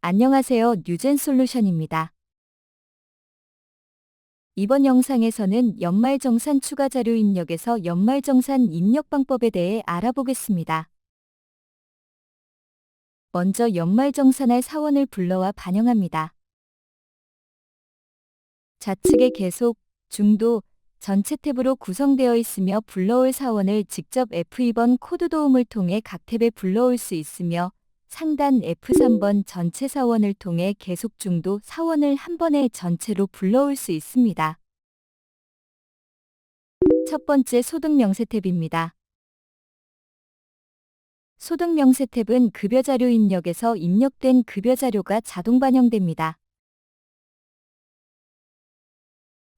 안녕하세요. 뉴젠솔루션입니다. 이번 영상에서는 연말정산 추가 자료 입력에서 연말정산 입력 방법에 대해 알아보겠습니다. 먼저 연말정산할 사원을 불러와 반영합니다. 좌측에 계속, 중도, 전체 탭으로 구성되어 있으며 불러올 사원을 직접 F2번 코드 도움을 통해 각 탭에 불러올 수 있으며 상단 F3번 전체 사원을 통해 계속 중도 사원을 한 번에 전체로 불러올 수 있습니다. 첫 번째 소득 명세 탭입니다. 소득 명세 탭은 급여 자료 입력에서 입력된 급여 자료가 자동 반영됩니다.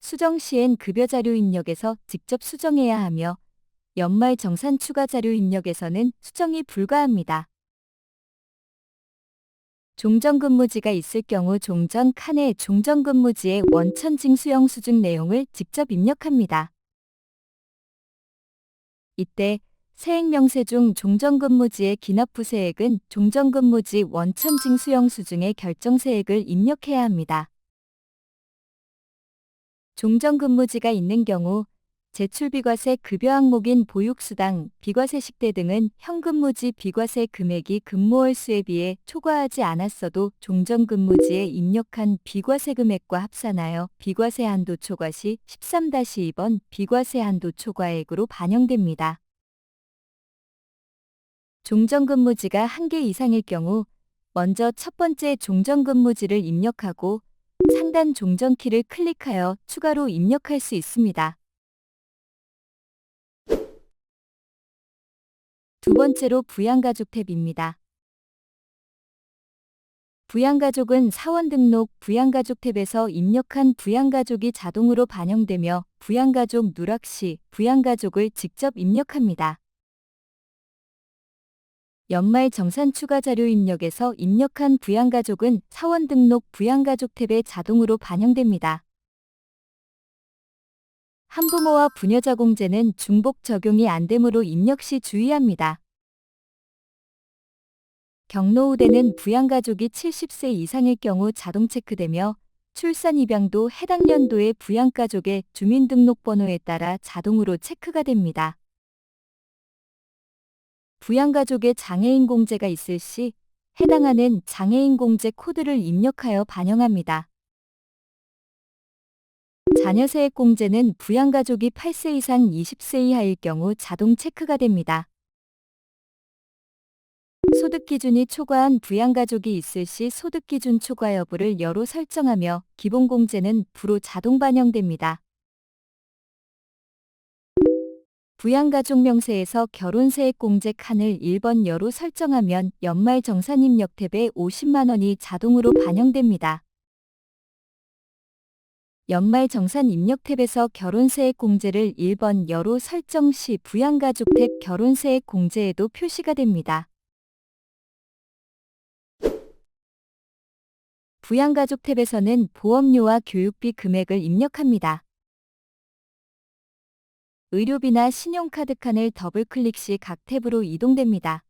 수정 시엔 급여 자료 입력에서 직접 수정해야 하며 연말 정산 추가 자료 입력에서는 수정이 불가합니다. 종전근무지가 있을 경우 종전 칸에 종전근무지의 원천 징수형 수증 내용을 직접 입력합니다. 이때 세액명세 중 종전근무지의 기납부세액은 종전근무지 원천 징수형 수증의 결정세액을 입력해야 합니다. 종전근무지가 있는 경우 제출비과세 급여 항목인 보육수당, 비과세식대 등은 현근무지 비과세 금액이 근무월 수에 비해 초과하지 않았어도 종전근무지에 입력한 비과세 금액과 합산하여 비과세 한도 초과 시 13-2번 비과세 한도 초과액으로 반영됩니다. 종전근무지가 1개 이상일 경우 먼저 첫 번째 종전근무지를 입력하고 상단 종전키를 클릭하여 추가로 입력할 수 있습니다. 두 번째로 부양가족 탭입니다. 부양가족은 사원 등록 부양가족 탭에서 입력한 부양가족이 자동으로 반영되며 부양가족 누락 시 부양가족을 직접 입력합니다. 연말 정산 추가 자료 입력에서 입력한 부양가족은 사원 등록 부양가족 탭에 자동으로 반영됩니다. 한부모와 부녀자 공제는 중복 적용이 안 되므로 입력 시 주의합니다. 경로 후대는 부양가족이 70세 이상일 경우 자동 체크되며 출산 입양도 해당 연도의 부양가족의 주민등록번호에 따라 자동으로 체크가 됩니다. 부양가족의 장애인 공제가 있을 시 해당하는 장애인 공제 코드를 입력하여 반영합니다. 자녀세액 공제는 부양가족이 8세 이상 20세 이하일 경우 자동 체크가 됩니다. 소득기준이 초과한 부양가족이 있을 시 소득기준 초과 여부를 여로 설정하며 기본공제는 부로 자동 반영됩니다. 부양가족 명세에서 결혼세액공제 칸을 1번 여로 설정하면 연말정산 입력 탭에 50만 원이 자동으로 반영됩니다. 연말정산 입력 탭에서 결혼세액 공제를 1번 여로 설정 시 부양가족 탭 결혼세액 공제에도 표시가 됩니다. 부양가족 탭에서는 보험료와 교육비 금액을 입력합니다. 의료비나 신용카드 칸을 더블클릭 시 각 탭으로 이동됩니다.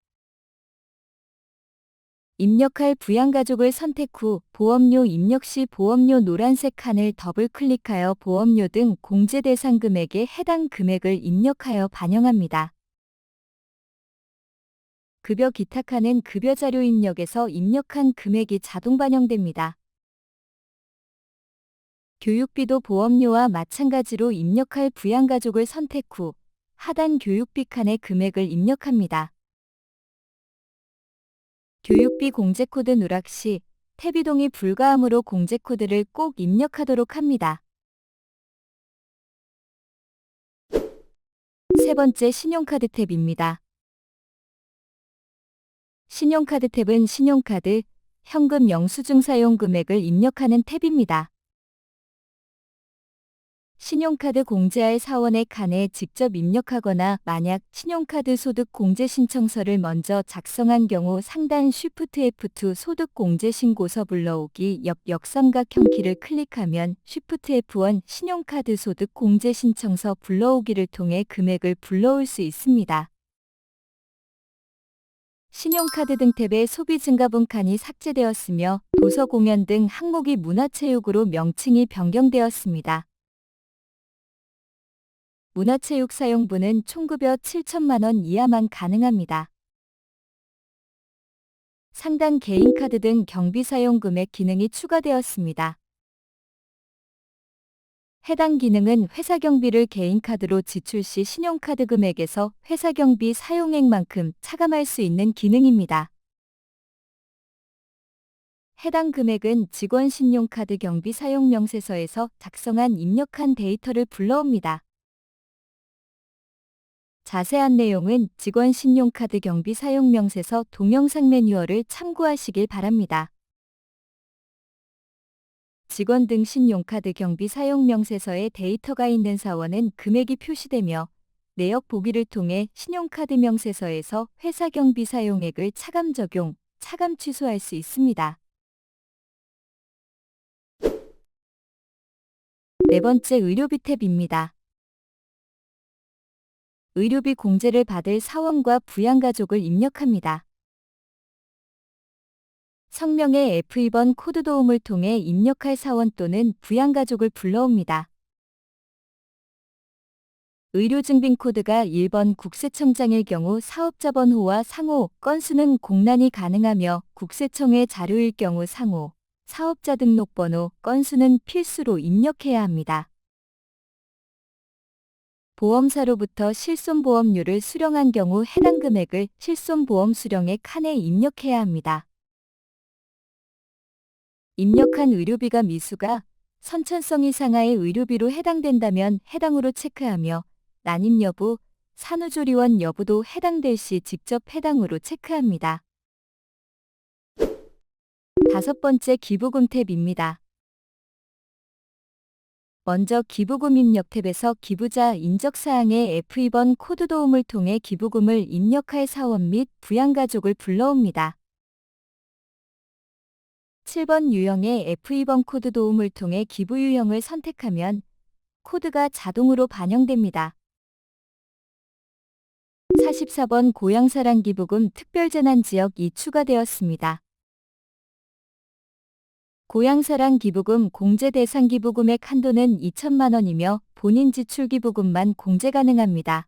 입력할 부양가족을 선택 후 보험료 입력 시 보험료 노란색 칸을 더블클릭하여 보험료 등 공제 대상 금액에 해당 금액을 입력하여 반영합니다. 급여 기타 칸은 급여 자료 입력에서 입력한 금액이 자동 반영됩니다. 교육비도 보험료와 마찬가지로 입력할 부양가족을 선택 후 하단 교육비 칸에 금액을 입력합니다. 교육비 공제코드 누락 시 탭 이동이 불가하므로 공제코드를 꼭 입력하도록 합니다. 세 번째 신용카드 탭입니다. 신용카드 탭은 신용카드, 현금 영수증 사용 금액을 입력하는 탭입니다. 신용카드 공제할 사원의 칸에 직접 입력하거나 만약 신용카드 소득 공제 신청서를 먼저 작성한 경우 상단 Shift F2 소득 공제 신고서 불러오기 옆 역삼각형 키를 클릭하면 Shift F1 신용카드 소득 공제 신청서 불러오기를 통해 금액을 불러올 수 있습니다. 신용카드 등 탭의 소비 증가분 칸이 삭제되었으며 도서 공연 등 항목이 문화체육으로 명칭이 변경되었습니다. 문화체육 사용분은 총급여 7천만 원 이하만 가능합니다. 상당 개인카드 등 경비 사용 금액 기능이 추가되었습니다. 해당 기능은 회사 경비를 개인카드로 지출 시 신용카드 금액에서 회사 경비 사용액만큼 차감할 수 있는 기능입니다. 해당 금액은 직원 신용카드 경비 사용 명세서에서 작성한 입력한 데이터를 불러옵니다. 자세한 내용은 직원 신용카드 경비 사용 명세서 동영상 매뉴얼을 참고하시길 바랍니다. 직원 등 신용카드 경비 사용 명세서에 데이터가 있는 사원은 금액이 표시되며 내역 보기를 통해 신용카드 명세서에서 회사 경비 사용액을 차감 적용, 차감 취소할 수 있습니다. 네 번째 의료비 탭입니다. 의료비 공제를 받을 사원과 부양가족을 입력합니다. 성명의 F2번 코드 도움을 통해 입력할 사원 또는 부양가족을 불러옵니다. 의료증빙 코드가 1번 국세청장일 경우 사업자 번호와 상호, 건수는 공란이 가능하며 국세청의 자료일 경우 상호, 사업자 등록번호, 건수는 필수로 입력해야 합니다. 보험사로부터 실손보험료를 수령한 경우 해당 금액을 실손보험 수령액 칸에 입력해야 합니다. 입력한 의료비가 미수가 선천성 이상의 의료비로 해당된다면 해당으로 체크하며 난임 여부, 산후조리원 여부도 해당될 시 직접 해당으로 체크합니다. 다섯 번째 기부금 탭입니다. 먼저 기부금 입력 탭에서 기부자 인적사항의 F2번 코드 도움을 통해 기부금을 입력할 사원 및 부양가족을 불러옵니다. 7번 유형의 F2번 코드 도움을 통해 기부 유형을 선택하면 코드가 자동으로 반영됩니다. 44번 고향사랑 기부금 특별재난지역이 추가되었습니다. 고향사랑 기부금 공제 대상 기부금액 한도는 2천만 원이며 본인 지출 기부금만 공제 가능합니다.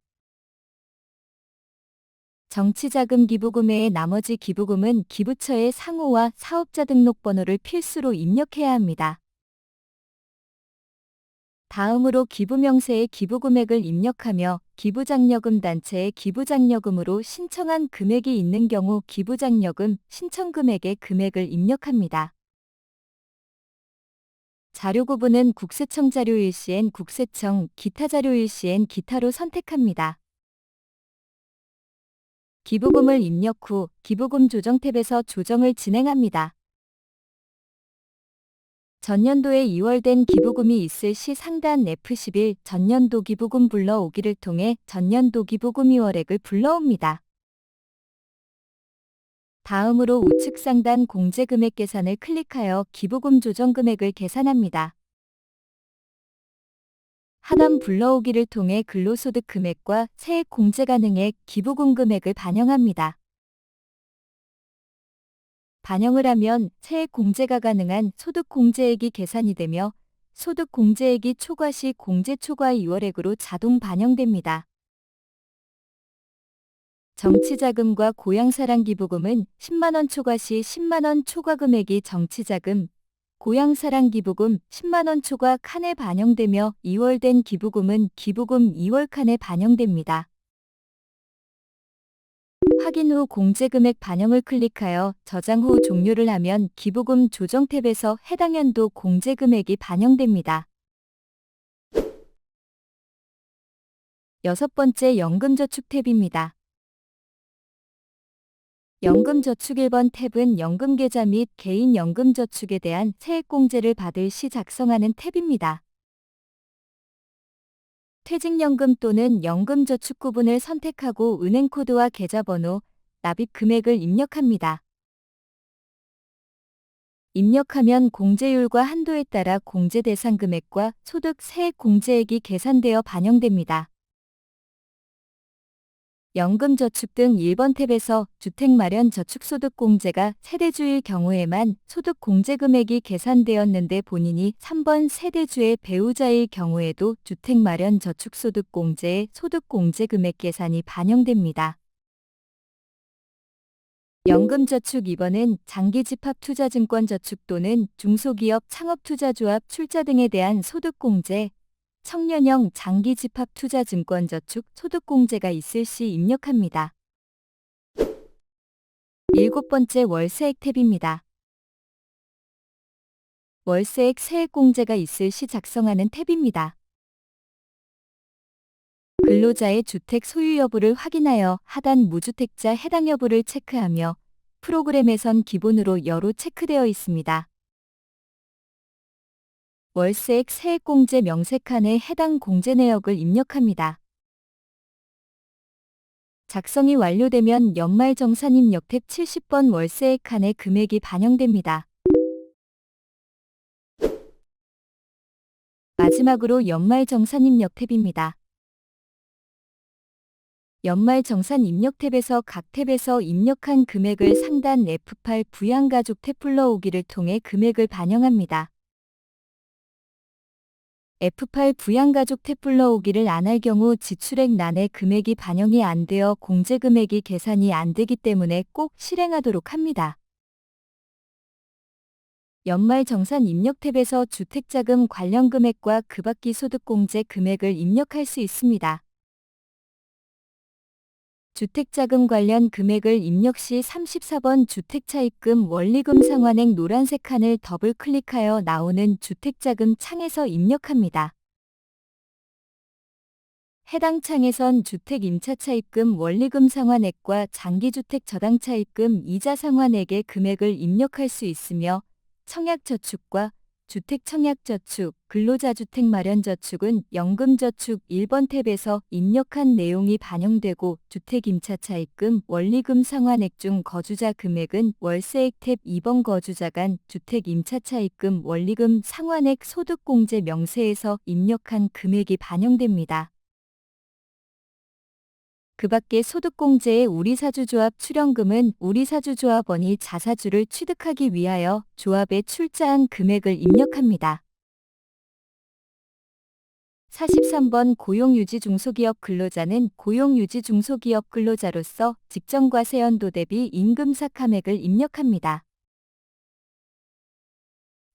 정치자금 기부금 외의 나머지 기부금은 기부처의 상호와 사업자 등록번호를 필수로 입력해야 합니다. 다음으로 기부명세의 기부금액을 입력하며 기부장려금 단체의 기부장려금으로 신청한 금액이 있는 경우 기부장려금 신청금액의 금액을 입력합니다. 자료 구분은 국세청 자료일 시엔 국세청, 기타 자료일 시엔 기타로 선택합니다. 기부금을 입력 후 기부금 조정 탭에서 조정을 진행합니다. 전년도에 이월된 기부금이 있을 시 상단 F11 전년도 기부금 불러오기를 통해 전년도 기부금 이월액을 불러옵니다. 다음으로 우측 상단 공제금액 계산을 클릭하여 기부금 조정 금액을 계산합니다. 하단 불러오기를 통해 근로소득 금액과 세액 공제 가능액, 기부금 금액을 반영합니다. 반영을 하면 세액 공제가 가능한 소득 공제액이 계산이 되며 소득 공제액이 초과 시 공제 초과 이월액으로 자동 반영됩니다. 정치자금과 고향사랑 기부금은 10만 원 초과 시 10만 원 초과 금액이 정치자금, 고향사랑 기부금 10만 원 초과 칸에 반영되며 이월된 기부금은 기부금 이월 칸에 반영됩니다. 확인 후 공제금액 반영을 클릭하여 저장 후 종료를 하면 기부금 조정 탭에서 해당 연도 공제금액이 반영됩니다. 여섯 번째 연금저축 탭입니다. 연금저축 1번 탭은 연금계좌 및 개인연금저축에 대한 세액공제를 받을 시 작성하는 탭입니다. 퇴직연금 또는 연금저축 구분을 선택하고 은행코드와 계좌번호, 납입 금액을 입력합니다. 입력하면 공제율과 한도에 따라 공제 대상 금액과 소득 세액 공제액이 계산되어 반영됩니다. 연금저축 등 1번 탭에서 주택마련저축소득공제가 세대주일 경우에만 소득공제금액이 계산되었는데 본인이 3번 세대주의 배우자일 경우에도 주택마련저축소득공제의 소득공제금액 계산이 반영됩니다. 연금저축 2번은 장기집합투자증권저축 또는 중소기업 창업투자조합 출자 등에 대한 소득공제, 청년형 장기집합투자증권저축 소득공제가 있을 시 입력합니다. 7번째 월세액 탭입니다. 월세액 세액공제가 있을 시 작성하는 탭입니다. 근로자의 주택 소유 여부를 확인하여 하단 무주택자 해당 여부를 체크하며 프로그램에선 기본으로 여로 체크되어 있습니다. 월세액 세액공제 명세칸에 해당 공제 내역을 입력합니다. 작성이 완료되면 연말정산 입력 탭 70번 월세액 칸에 금액이 반영됩니다. 마지막으로 연말정산 입력 탭입니다. 연말정산 입력 탭에서 각 탭에서 입력한 금액을 상단 F8 부양가족 탭 불러오기를 통해 금액을 반영합니다. F8 부양가족 탭 불러오기를 안 할 경우 지출액 란에 금액이 반영이 안 되어 공제금액이 계산이 안 되기 때문에 꼭 실행하도록 합니다. 연말정산 입력 탭에서 주택자금 관련 금액과 그 밖의 소득공제 금액을 입력할 수 있습니다. 주택자금 관련 금액을 입력 시 34번 주택차입금 원리금 상환액 노란색 칸을 더블 클릭하여 나오는 주택자금 창에서 입력합니다. 해당 창에선 주택 임차차입금 원리금 상환액과 장기주택 저당차입금 이자 상환액의 금액을 입력할 수 있으며 청약저축과 주택청약저축, 근로자주택마련저축은 연금저축 1번 탭에서 입력한 내용이 반영되고 주택임차차입금, 원리금 상환액 중 거주자 금액은 월세액 탭 2번 거주자 간 주택임차차입금, 원리금 상환액 소득공제 명세에서 입력한 금액이 반영됩니다. 그 밖에 소득공제의 우리사주조합 출연금은 우리사주조합원이 자사주를 취득하기 위하여 조합에 출자한 금액을 입력합니다. 43번 고용유지중소기업 근로자는 고용유지중소기업 근로자로서 직전과세연도 대비 임금삭함액을 입력합니다.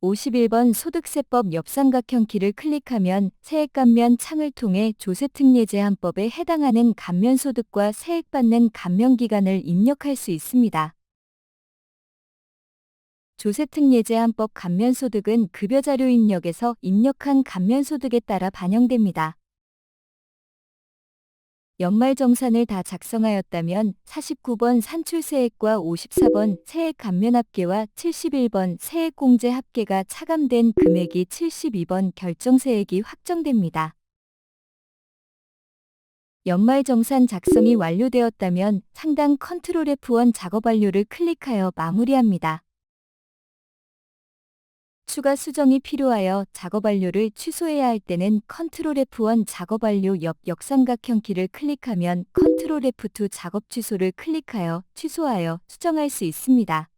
51번 소득세법 옆삼각형 키를 클릭하면 세액감면 창을 통해 조세특례제한법에 해당하는 감면소득과 세액받는 감면기간을 입력할 수 있습니다. 조세특례제한법 감면소득은 급여자료 입력에서 입력한 감면소득에 따라 반영됩니다. 연말정산을 다 작성하였다면 49번 산출세액과 54번 세액감면합계와 71번 세액공제 합계가 차감된 금액이 72번 결정세액이 확정됩니다. 연말정산 작성이 완료되었다면 상단 컨트롤 F1 작업 완료를 클릭하여 마무리합니다. 추가 수정이 필요하여 작업 완료를 취소해야 할 때는 컨트롤 F1 작업 완료 옆 역삼각형 키를 클릭하면 컨트롤 F2 작업 취소를 클릭하여 취소하여 수정할 수 있습니다.